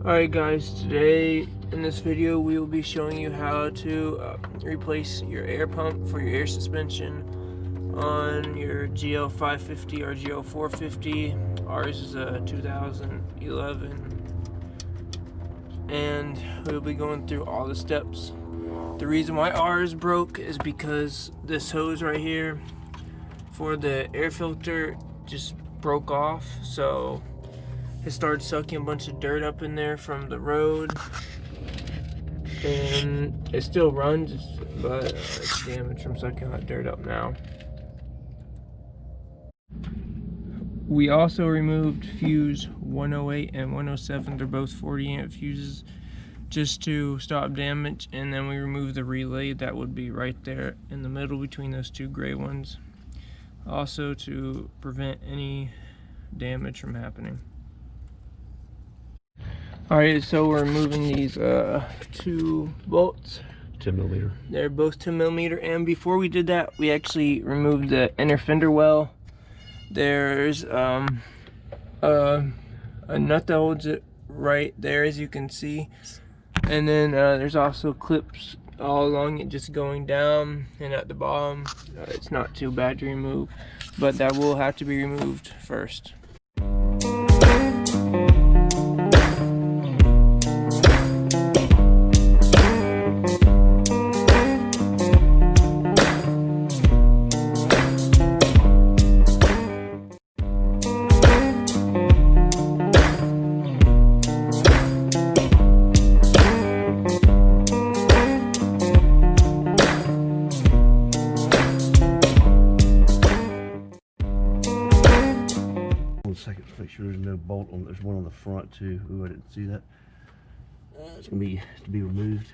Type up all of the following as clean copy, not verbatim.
Alright guys, today in this video we will be showing you how to replace your air pump for your air suspension on your GL550 or GL450. Ours is a 2011, and we'll be going through all the steps. The reason why ours broke is because this hose right here for the air filter just broke off, so it started sucking a bunch of dirt up in there from the road, and it still runs, but it's damaged from sucking that dirt up now. We also removed fuse 108 and 107. They're both 40 amp fuses just to stop damage, and then we removed the relay that would be right there in the middle between those two gray ones, also to prevent any damage from happening. Alright, so we're removing these two bolts. 10mm. They're both 10mm, and before we did that, we actually removed the inner fender well. There's a nut that holds it right there, as you can see, and then there's also clips all along it, just going down and at the bottom. It's not too bad to remove, but that will have to be removed first. Second to make sure there's no bolt on. There's one on the front too. Ooh, I didn't see that. It's gonna be to be removed.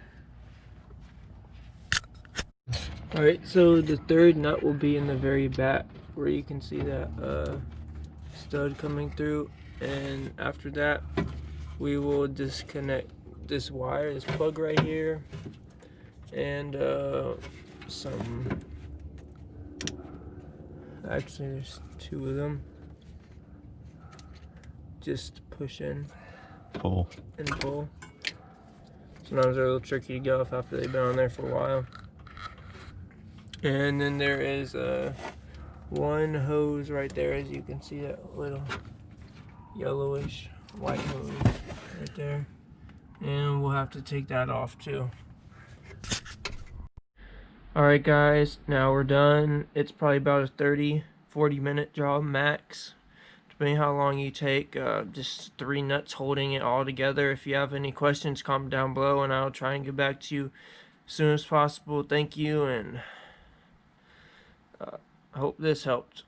All right, so the third nut will be in the very back where you can see that stud coming through, and after that we will disconnect this wire, this plug right here, and actually there's two of them. Just push in, pull, and pull. Sometimes they're a little tricky to get off after they've been on there for a while. And then there is one hose right there, as you can see, that little yellowish white hose right there, and we'll have to take that off too. Alright guys, now we're done. It's probably about a 30-40 minute job max, depending how long you take. Just 3 nuts holding it all together. If you have any questions, comment down below and I'll try and get back to you as soon as possible. Thank you, and I hope this helped.